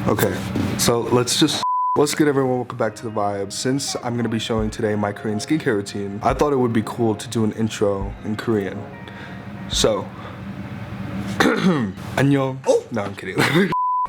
Okay, so let's get everyone welcome back to the vibe. Since I'm gonna be showing today my Korean skincare routine, I thought it would be cool to do an intro in Korean. So, 안녕. No, I'm kidding.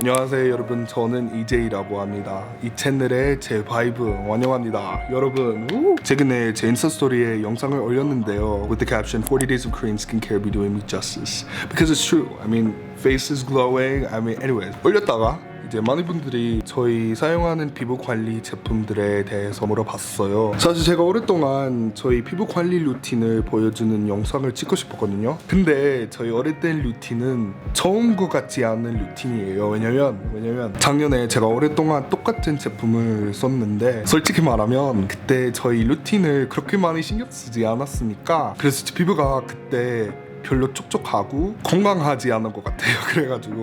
안녕하세요 여러분, 저는 EJ라고 합니다. 이 채널의 제 바이브 환영합니다. 여러분, 최근에 제 인스타 스토리에 영상을 올렸는데요, with the caption 40 days of Korean skincare be doing me justice, because it's true. I mean, face is glowing. I mean, anyways, 올렸다가 이제 많은 분들이 저희 사용하는 피부 관리 제품들에 대해서 물어봤어요. 사실 제가 오랫동안 저희 피부 관리 루틴을 보여주는 영상을 찍고 싶었거든요. 근데 저희 어릴 때 루틴은 좋은 것 같지 않은 루틴이에요. 왜냐면 작년에 제가 오랫동안 똑같은 제품을 썼는데, 솔직히 말하면 그때 저희 루틴을 그렇게 많이 신경 쓰지 않았으니까, 그래서 제 피부가 그때 별로 촉촉하고 건강하지 않은 것 같아요.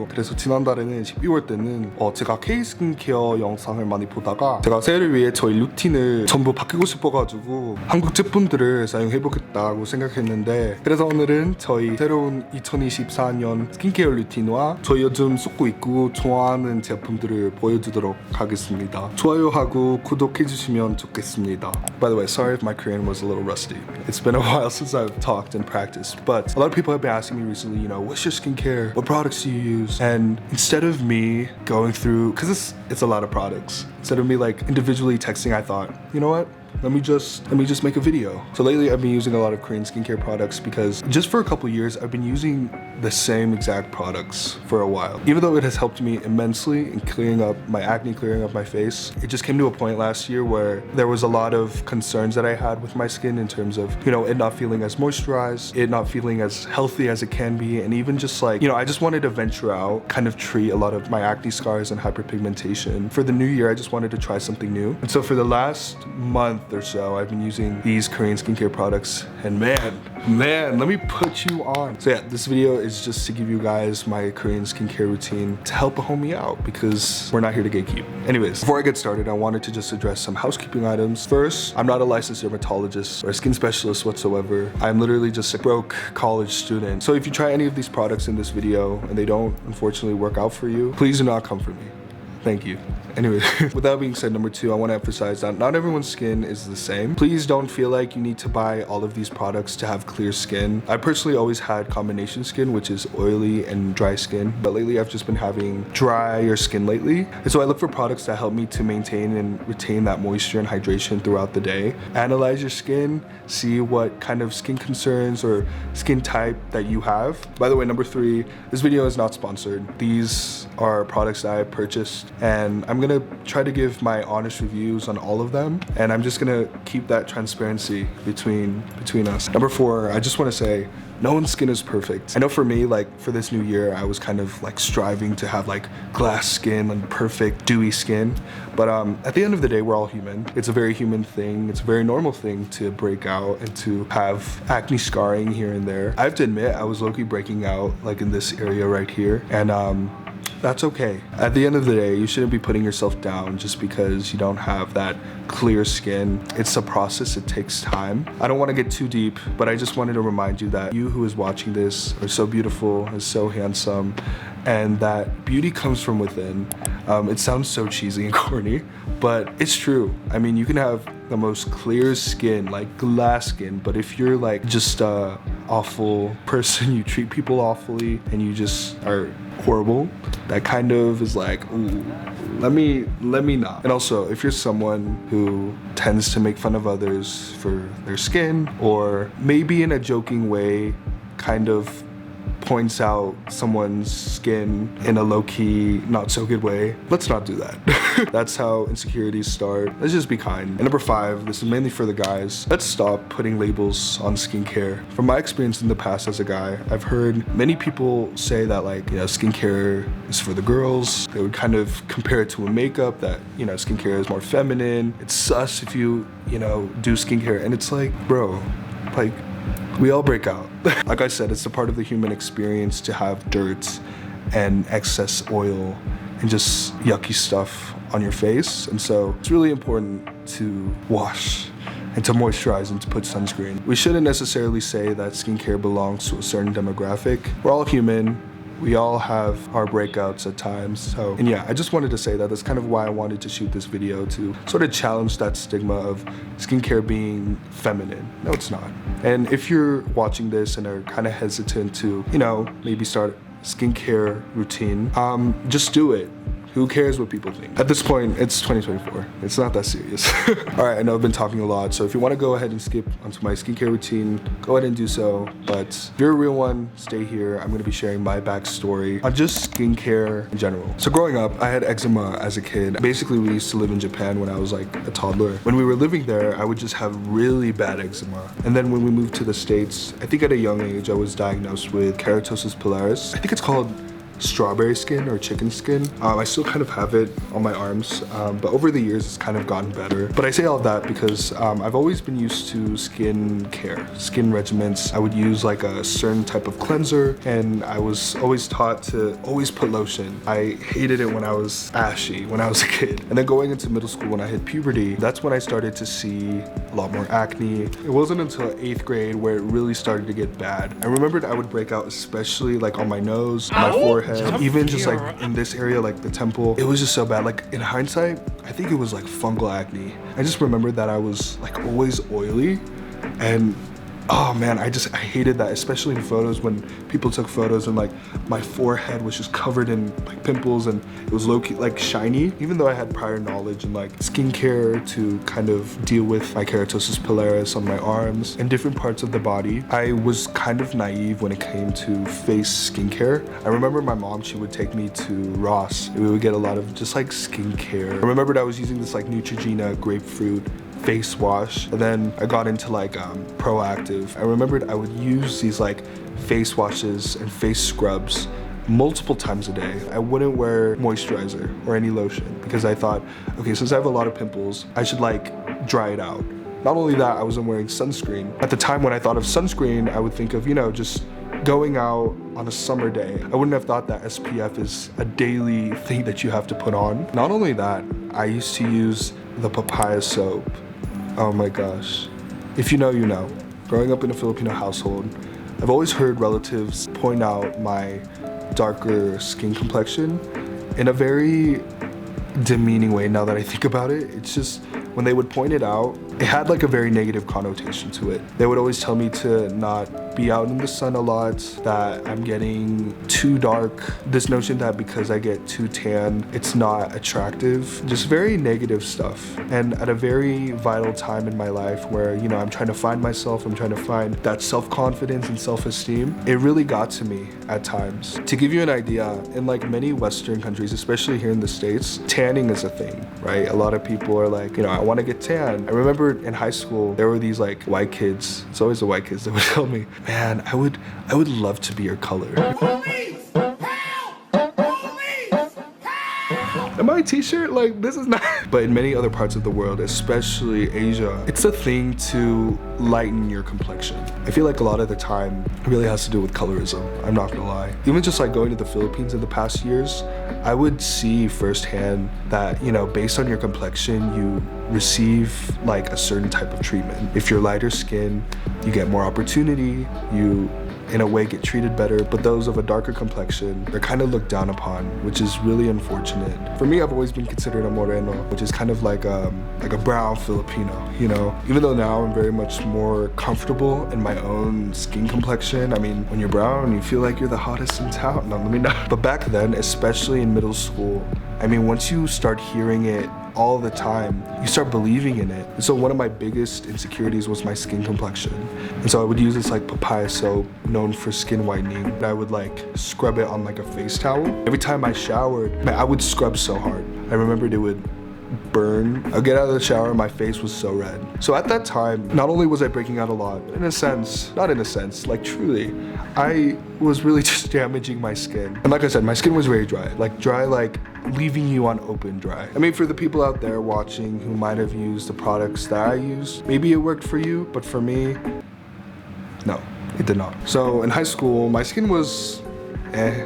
그래서 지난달에는 12월 때는 제가 K 스킨케어 영상을 많이 보다가 제가 새해를 위해 저희 루틴을 전부 바꾸고 싶어가지고 한국 제품들을 사용해보겠다고 생각했는데, 그래서 오늘은 저희 새로운 2024년 스킨케어 루틴과 저희 요즘 쓰고 있고 좋아하는 제품들을 보여주도록 하겠습니다. 좋아요하고 구독해주시면 좋겠습니다. By the way, sorry if my Korean was a little rusty. It's been a while since I've talked and practiced, but a lot of people have been asking me recently, what's your skincare? What products do you use? And instead of me going through, because it's a lot of products, instead of me like individually texting, I thought, you know what? Let me just make a video. So lately I've been using a lot of Korean skincare products because just for a couple years I've been using the same exact products for a while. Even though it has helped me immensely in clearing up my acne, clearing up my face, it just came to a point last year where there was a lot of concerns that I had with my skin in terms of, it not feeling as moisturized, it not feeling as healthy as it can be, and even just like, I just wanted to venture out, kind of treat a lot of my acne scars and hyperpigmentation. For the new year, I just wanted to try something new. And so for the last month or so, I've been using these Korean skincare products, and man, let me put you on. So yeah, this video is just to give you guys my Korean skincare routine to help a homie out, because we're not here to gatekeep. Anyways, before I get started, I wanted to just address some housekeeping items. First, I'm not a licensed dermatologist or a skin specialist whatsoever. I'm literally just a broke college student. So if you try any of these products in this video and they don't unfortunately work out for you, please do not come for me. Thank you. Anyway, with that being said, number two, I want to emphasize that not everyone's skin is the same. Please don't feel like you need to buy all of these products to have clear skin. I personally always had combination skin, which is oily and dry skin, but lately I've just been having drier skin lately. And so I look for products that help me to maintain and retain that moisture and hydration throughout the day. Analyze your skin, see what kind of skin concerns or skin type that you have. By the way, number three, this video is not sponsored. These are products that I purchased, and I'm gonna try to give my honest reviews on all of them, and I'm just gonna keep that transparency between us. Number four, I just want to say, no one's skin is perfect. I know for me, like for this new year, I was kind of like striving to have like glass skin and perfect dewy skin, but at the end of the day, we're all human. It's a very human thing. It's a very normal thing to break out and to have acne scarring here and there. I have to admit, I was low-key breaking out like in this area right here, and that's okay. At the end of the day, you shouldn't be putting yourself down just because you don't have that clear skin. It's a process, it takes time. I don't want to get too deep, but I just wanted to remind you that you who is watching this are so beautiful and so handsome, and that beauty comes from within. It sounds so cheesy and corny, but it's true. I mean, you can have the most clear skin, like glass skin, but if you're like just a awful person, you treat people awfully, and you just are horrible, that kind of is like, ooh, let me not. And also, if you're someone who tends to make fun of others for their skin, or maybe in a joking way kind of points out someone's skin in a low-key, not so good way, let's not do that. That's how insecurities start. Let's just be kind. And number five, this is mainly for the guys, let's stop putting labels on skincare. From my experience in the past as a guy, I've heard many people say that like, skincare is for the girls. They would kind of compare it to a makeup, that, skincare is more feminine. It's sus if you, do skincare. And it's like, bro, like, we all break out. Like I said, it's a part of the human experience to have dirt and excess oil and just yucky stuff on your face. And so it's really important to wash and to moisturize and to put sunscreen. We shouldn't necessarily say that skincare belongs to a certain demographic. We're all human. We all have our breakouts at times. So, and yeah, I just wanted to say that. That's kind of why I wanted to shoot this video, to sort of challenge that stigma of skincare being feminine. No, it's not. And if you're watching this and are kind of hesitant to, you know, maybe start a skincare routine, just do it. Who cares what people think? At this point, it's 2024. It's not that serious. All right, I know I've been talking a lot, so if you want to go ahead and skip onto my skincare routine, go ahead and do so. But if you're a real one, stay here. I'm gonna be sharing my backstory on just skincare in general. So growing up, I had eczema as a kid. Basically, we used to live in Japan when I was like a toddler. When we were living there, I would just have really bad eczema. And then when we moved to the States, I think at a young age, I was diagnosed with keratosis pilaris. I think it's called strawberry skin or chicken skin. I still kind of have it on my arms, but over the years it's kind of gotten better. But I say all that because I've always been used to skin care, skin regimens. I would use like a certain type of cleanser, and I was always taught to always put lotion. I hated it when I was ashy, when I was a kid. And then going into middle school when I hit puberty, that's when I started to see a lot more acne. It wasn't until 8th grade where it really started to get bad. I remembered I would break out especially like on my nose, my forehead, even just like in this area, like the temple. It was just so bad. Like in hindsight, I think it was like fungal acne. I just remembered that I was like always oily, and oh man, I hated that, especially in photos when people took photos and like my forehead was just covered in like pimples and it was low-key like shiny. Even though I had prior knowledge and like skincare to kind of deal with my keratosis pilaris on my arms and different parts of the body, I was kind of naive when it came to face skincare. I remember my mom, she would take me to Ross. We would get a lot of just like skincare. I remembered I was using this like Neutrogena grapefruit face wash, and then I got into like Proactive. I remembered I would use these like face washes and face scrubs multiple times a day. I wouldn't wear moisturizer or any lotion because I thought, okay, since I have a lot of pimples, I should like dry it out. Not only that, I wasn't wearing sunscreen. At the time when I thought of sunscreen, I would think of, you know, just going out on a summer day. I wouldn't have thought that SPF is a daily thing that you have to put on. Not only that, I used to use the papaya soap. Oh my gosh. If you know, you know. Growing up in a Filipino household, I've always heard relatives point out my darker skin complexion in a very demeaning way now that I think about it. It's just, when they would point it out, it had like a very negative connotation to it. They would always tell me to not be out in the sun a lot, that I'm getting too dark. This notion that because I get too tan, it's not attractive. Just very negative stuff. And at a very vital time in my life where, you know, I'm trying to find myself, I'm trying to find that self-confidence and self-esteem, it really got to me at times. To give you an idea, in like many Western countries, especially here in the States, tanning is a thing, right? A lot of people are like, you know, I want to get tan. I remember in high school, there were these like white kids. It's always the white kids that would tell me, man, I would love to be your color. Police! Help! Police! Help! Am I a t-shirt? Like, this is not. But in many other parts of the world, especially Asia, it's a thing to lighten your complexion. I feel like a lot of the time, it really has to do with colorism. I'm not gonna lie. Even just like going to the Philippines in the past years, I would see firsthand that, you know, based on your complexion, you receive like a certain type of treatment. If you're lighter skin, you get more opportunity, you in a way get treated better, but those of a darker complexion are kind of looked down upon, which is really unfortunate. For me, I've always been considered a moreno, which is kind of like a brown Filipino, you know? Even though now I'm very much more comfortable in my own skin complexion. I mean, when you're brown, you feel like you're the hottest in town. No, let me not. But back then, especially in middle school, I mean, once you start hearing it all the time, you start believing in it. And so one of my biggest insecurities was my skin complexion. And so I would use this like papaya soap known for skin whitening. And I would like scrub it on like a face towel. Every time I showered, man, I would scrub so hard. I remembered it would burn. I'd get out of the shower, my face was so red. So at that time, not only was I breaking out a lot, in a sense, not in a sense, like truly, I was really just damaging my skin. And like I said, my skin was very dry, like leaving you on open dry. I mean, for the people out there watching who might have used the products that I used, maybe it worked for you, but for me, no, it did not. So in high school, my skin was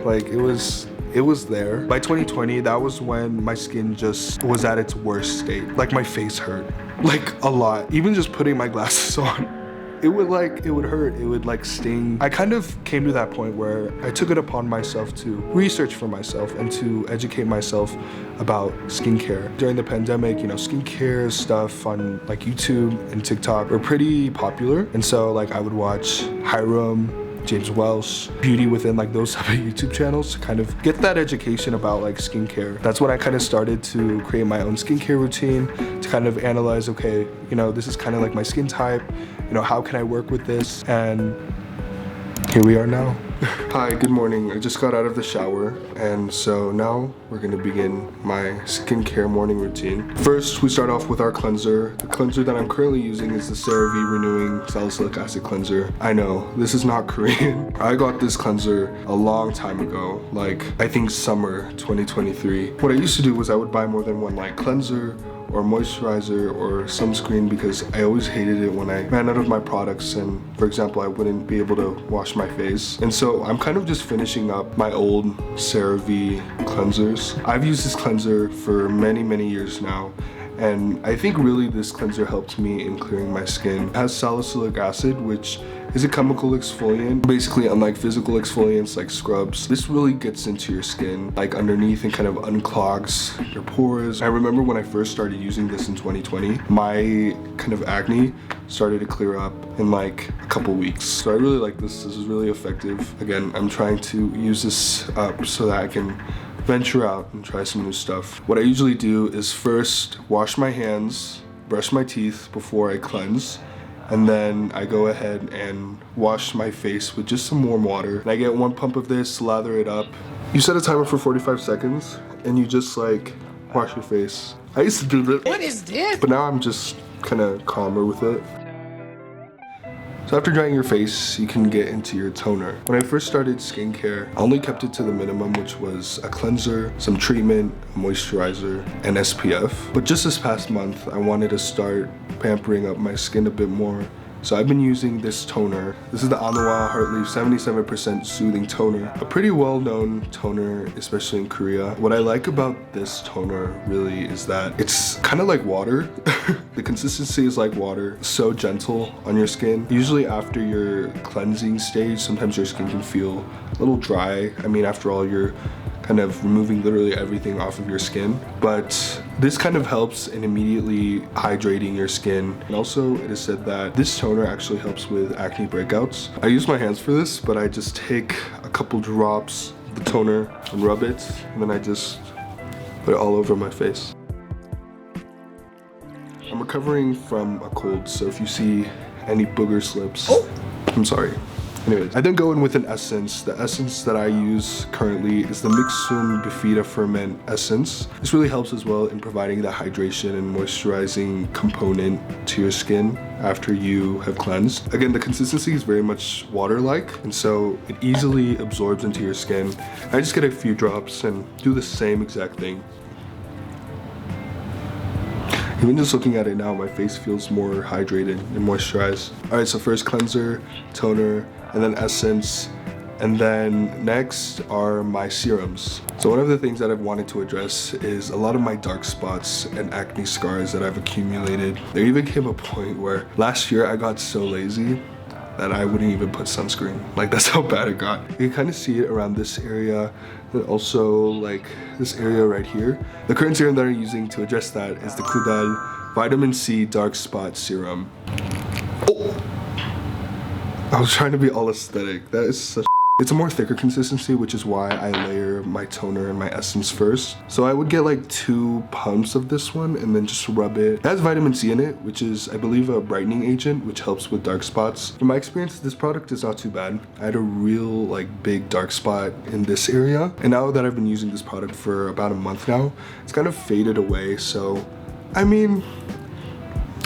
like it was there. By 2020, that was when my skin just was at its worst state. Like my face hurt, like a lot. Even just putting my glasses on, it would hurt, it would like sting. I kind of came to that point where I took it upon myself to research for myself and to educate myself about skincare. During the pandemic, you know, skincare stuff on like YouTube and TikTok were pretty popular. And so like I would watch Hiram, James Welsh, Beauty Within, like those type of YouTube channels to kind of get that education about like skincare. That's when I kind of started to create my own skincare routine to kind of analyze, okay, you know, this is kind of like my skin type, you know, how can I work with this? And here we are now. Hi, good morning. I just got out of the shower, and so now we're gonna begin my skincare morning routine. First, we start off with our cleanser. The cleanser that I'm currently using is the CeraVe Renewing Salicylic Acid Cleanser. I know, this is not Korean. I got this cleanser a long time ago, like I think summer 2023. What I used to do was I would buy more than one like cleanser or moisturizer or sunscreen because I always hated it when I ran out of my products, and for example I wouldn't be able to wash my face. And so I'm kind of just finishing up my old CeraVe cleansers. I've used this cleanser for many years now, and I think really this cleanser helped me in clearing my skin. It has salicylic acid, which is a chemical exfoliant. Basically, unlike physical exfoliants like scrubs, this really gets into your skin, like underneath, and kind of unclogs your pores. I remember when I first started using this in 2020, my kind of acne started to clear up in like a couple weeks. So I really like this. This is really effective. Again, I'm trying to use this up so that I can venture out and try some new stuff. What I usually do is first wash my hands, brush my teeth before I cleanse, and then I go ahead and wash my face with just some warm water. And I get one pump of this, lather it up. You set a timer for 45 seconds and you just like wash your face. I used to do this. What is this? But now I'm just kind of calmer with it. So after drying your face, you can get into your toner. When I first started skincare, I only kept it to the minimum, which was a cleanser, some treatment, a moisturizer, and SPF. But just this past month, I wanted to start pampering up my skin a bit more. So I've been using this toner. This is the Anwha Heartleaf 77% Soothing Toner. A pretty well-known toner, especially in Korea. What I like about this toner really is that it's kind of like water. The consistency is like water, so gentle on your skin. Usually after your cleansing stage, sometimes your skin can feel a little dry. I mean, after all, you're kind of removing literally everything off of your skin, but this kind of helps in immediately hydrating your skin. And also it is said that this toner actually helps with acne breakouts. I use my hands for this, but I just take a couple drops of the toner and rub it, and then I just put it all over my face. I'm recovering from a cold, so if you see any booger slips, I'm sorry. Anyways, I then go in with an essence. The essence that I use currently is the Mixun Bifida Ferment Essence. This really helps as well in providing the hydration and moisturizing component to your skin after you have cleansed. Again, the consistency is very much water-like, and so it easily absorbs into your skin. I just get a few drops and do the same exact thing. Even just looking at it now, my face feels more hydrated and moisturized. All right, so first cleanser, toner, and then essence. And then next are my serums. So one of the things that I've wanted to address is a lot of my dark spots and acne scars that I've accumulated. There even came a point where last year I got so lazy that I wouldn't even put sunscreen. Like, that's how bad it got. You can kind of see it around this area, and also like this area right here. The current serum that I'm using to address that is the Kudal Vitamin C Dark Spot Serum. Oh! I was trying to be all aesthetic. That is such. It's a more thicker consistency, which is why I layer my toner and my essence first. So I would get like 2 pumps of this one and then just rub it. It has vitamin C in it, which is, I believe, a brightening agent, which helps with dark spots. In my experience, this product is not too bad. I had a real like big dark spot in this area. And now that I've been using this product for about a month now, it's kind of faded away. So, I mean,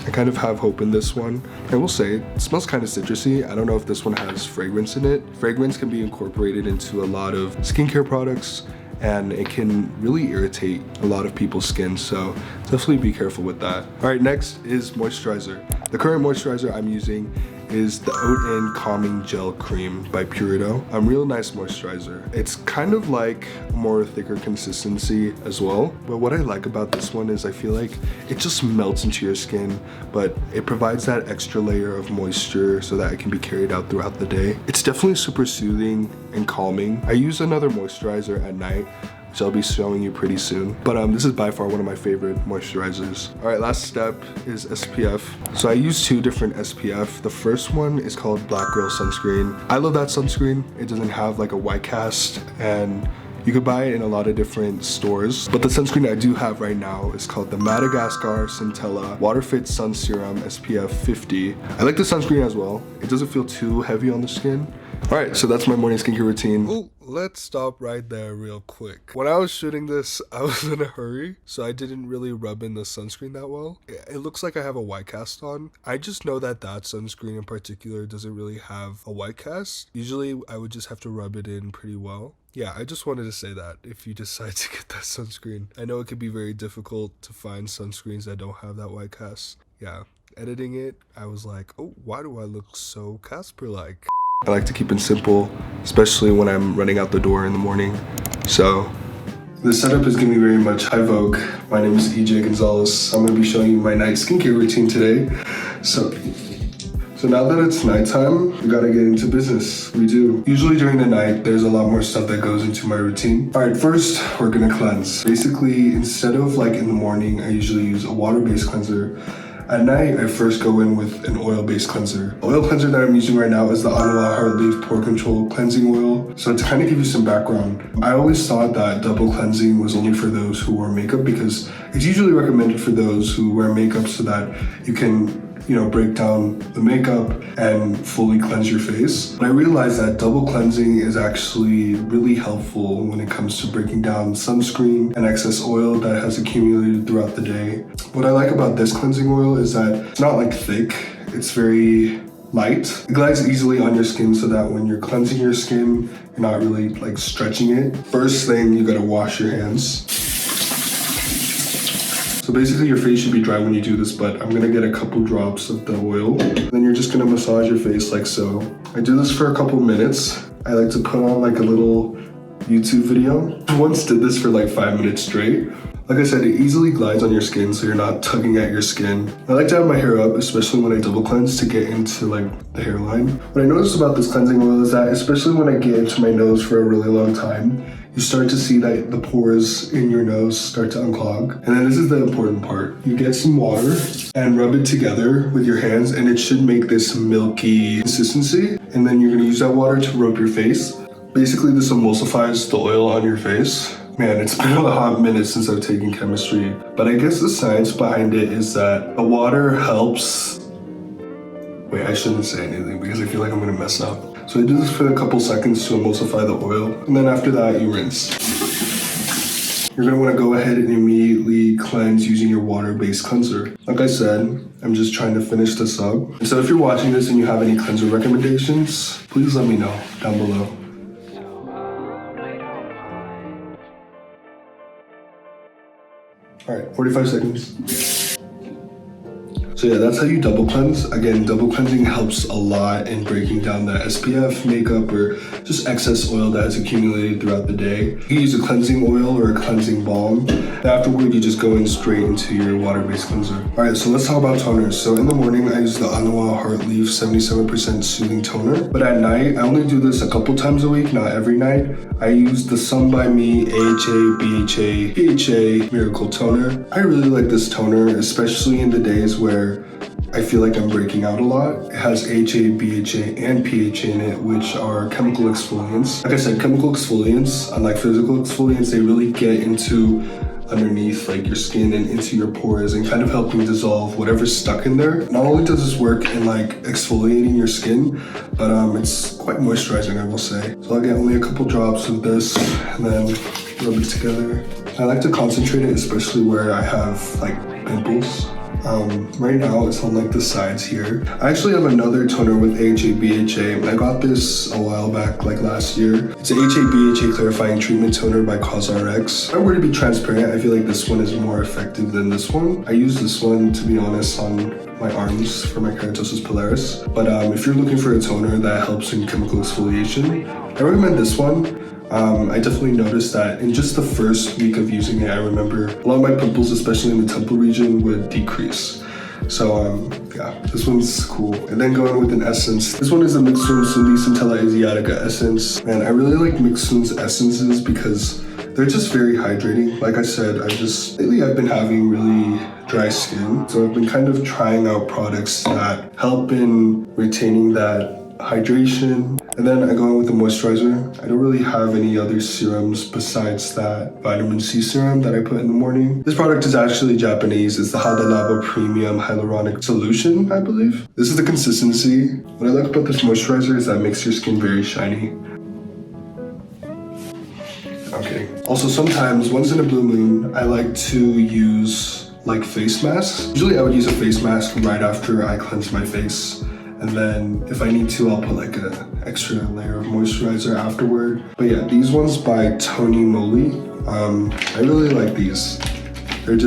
I kind of have hope in this one. I will say, it smells kind of citrusy. I don't know if this one has fragrance in it. Fragrance can be incorporated into a lot of skincare products, and it can really irritate a lot of people's skin, so definitely be careful with that. All right, next is moisturizer. The current moisturizer I'm using is the Oat and Calming Gel Cream by Purito. Real nice moisturizer. It's kind of like more thicker consistency as well, but what I like about this one is I feel like it just melts into your skin, but it provides that extra layer of moisture so that it can be carried out throughout the day. It's definitely super soothing and calming. I use another moisturizer at night, which I'll be showing you pretty soon. But this is by far one of my favorite moisturizers. All right, last step is SPF. So I use two different SPF. The first one is called Black Girl Sunscreen. I love that sunscreen. It doesn't have like a white cast, and you could buy it in a lot of different stores. But the sunscreen I do have right now is called the Madagascar Centella Water Fit Sun Serum SPF 50. I like the sunscreen as well. It doesn't feel too heavy on the skin. All right, so that's my morning skincare routine. Oh, let's stop right there real quick. When I was shooting this, I was in a hurry, so I didn't really rub in the sunscreen that well. It looks like I have a white cast on. I just know that that sunscreen in particular doesn't really have a white cast. Usually I would just have to rub it in pretty well. Yeah, I just wanted to say that if you decide to get that sunscreen. I know it could be very difficult to find sunscreens that don't have that white cast. Yeah, editing it, I was like, oh, why do I look so Casper-like? I like to keep it simple, especially when I'm running out the door in the morning. So the setup is gonna be very much high vogue. My name is EJ Gonzalez. I'm gonna be showing you my night skincare routine today. So now that it's nighttime, we gotta get into business. We do. Usually during the night, there's a lot more stuff that goes into my routine. All right, first, we're gonna cleanse. Basically, instead of like in the morning, I usually use a water-based cleanser. At night, I first go in with an oil-based cleanser. The oil cleanser that I'm using right now is the Anawa Heart Leaf Pore Control Cleansing Oil. So to kind of give you some background, I always thought that double cleansing was only for those who wear makeup, because it's usually recommended for those who wear makeup so that you can break down the makeup and fully cleanse your face. But I realized that double cleansing is actually really helpful when it comes to breaking down sunscreen and excess oil that has accumulated throughout the day. What I like about this cleansing oil is that it's not like thick, it's very light. It glides easily on your skin so that when you're cleansing your skin, you're not really like stretching it. First thing, you gotta wash your hands. So basically your face should be dry when you do this, but I'm gonna get a couple drops of the oil. Then you're just gonna massage your face like so. I do this for a couple minutes. I like to put on like a little YouTube video. I once did this for like 5 minutes straight. Like I said, it easily glides on your skin so you're not tugging at your skin. I like to have my hair up, especially when I double cleanse, to get into like the hairline. What I noticed about this cleansing oil is that, especially when I get into my nose for a really long time, you start to see that the pores in your nose start to unclog. And then this is the important part. You get some water and rub it together with your hands, and it should make this milky consistency. And then you're gonna use that water to rub your face. Basically, this emulsifies the oil on your face. Man, it's been a hot minute since I've taken chemistry, but I guess the science behind it is that the water helps. Wait, I shouldn't say anything because I feel like I'm gonna mess up. So I do this for a couple seconds to emulsify the oil, and then after that, you rinse. You're gonna wanna go ahead and immediately cleanse using your water-based cleanser. Like I said, I'm just trying to finish this up. And so if you're watching this and you have any cleanser recommendations, please let me know down below. All right, 45 seconds. So yeah, that's how you double cleanse. Again, double cleansing helps a lot in breaking down the SPF, makeup, or just excess oil that has accumulated throughout the day. You can use a cleansing oil or a cleansing balm. Afterward, you just go in straight into your water-based cleanser. All right, so let's talk about toners. So in the morning, I use the Anawa Heart Leaf 77% Soothing Toner. But at night, I only do this a couple times a week, not every night. I use the Sun By Me AHA, BHA, PHA Miracle Toner. I really like this toner, especially in the days where I feel like I'm breaking out a lot. It has AHA, BHA, and PHA in it, which are chemical exfoliants. Like I said, chemical exfoliants, unlike physical exfoliants, they really get into underneath like your skin and into your pores and kind of helping dissolve whatever's stuck in there. Not only does this work in like exfoliating your skin, but it's quite moisturizing, I will say. So I'll get only a couple drops of this and then rub it together. I like to concentrate it, especially where I have like pimples. Right now it's on like the sides here. I actually have another toner with AHA BHA, and I got this a while back, like last year. It's an AHA BHA clarifying treatment toner by CosRx. If I were to be transparent, I feel like this one is more effective than this one. I use this one, to be honest, on my arms for my keratosis pilaris. But if you're looking for a toner that helps in chemical exfoliation, I recommend this one. I definitely noticed that in just the first week of using it, I remember a lot of my pimples, especially in the temple region, would decrease. So yeah, this one's cool. And then going with an essence. This one is a Mixun Sundi Centella Asiatica essence. And I really like Mixun's essences because they're just very hydrating. Like I said, lately I've been having really dry skin. So I've been kind of trying out products that help in retaining that hydration. And then I go in with the moisturizer. I don't really have any other serums besides that vitamin C serum that I put in the morning. This product is actually Japanese. It's the Hadalaba Premium Hyaluronic Solution, I believe. This is the consistency. What I like about this moisturizer is that it makes your skin very shiny. I'm kidding. Also, sometimes, once in a blue moon, I like to use like face masks. Usually I would use a face mask right after I cleanse my face. And then if I need to, I'll put like an extra layer of moisturizer afterward. But yeah, these ones by Tony Moly. I really like these. They're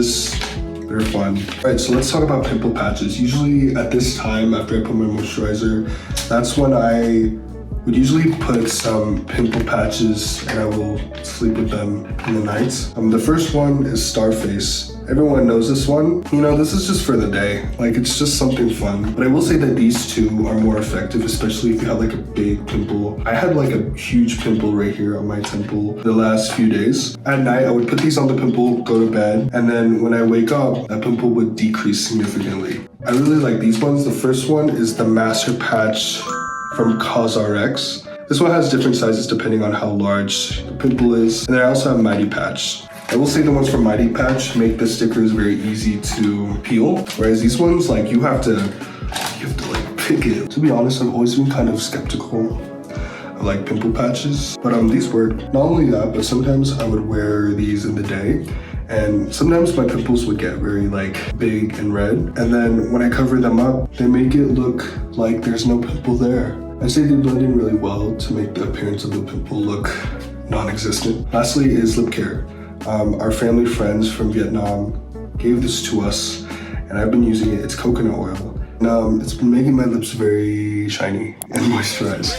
fun. All right, so let's talk about pimple patches. Usually at this time, after I put my moisturizer, that's when I would usually put some pimple patches and I will sleep with them in the night. The first one is Starface. Everyone knows this one. You know, this is just for the day. Like, it's just something fun. But I will say that these two are more effective, especially if you have like a big pimple. I had like a huge pimple right here on my temple the last few days. At night, I would put these on the pimple, go to bed, and then when I wake up, that pimple would decrease significantly. I really like these ones. The first one is the Master Patch from CosRx. This one has different sizes depending on how large the pimple is. And then I also have Mighty Patch. I will say the ones from Mighty Patch make the stickers very easy to peel, whereas these ones, like, you have to like pick it. To be honest, I've always been kind of skeptical of like pimple patches, but these work. Not only that, but sometimes I would wear these in the day, and sometimes my pimples would get very like big and red, and then when I cover them up, they make it look like there's no pimple there. I'd say they blend in really well to make the appearance of the pimple look non-existent. Lastly is lip care. Our family friends from Vietnam gave this to us, and I've been using it. It's coconut oil. And it's been making my lips very shiny and moisturized.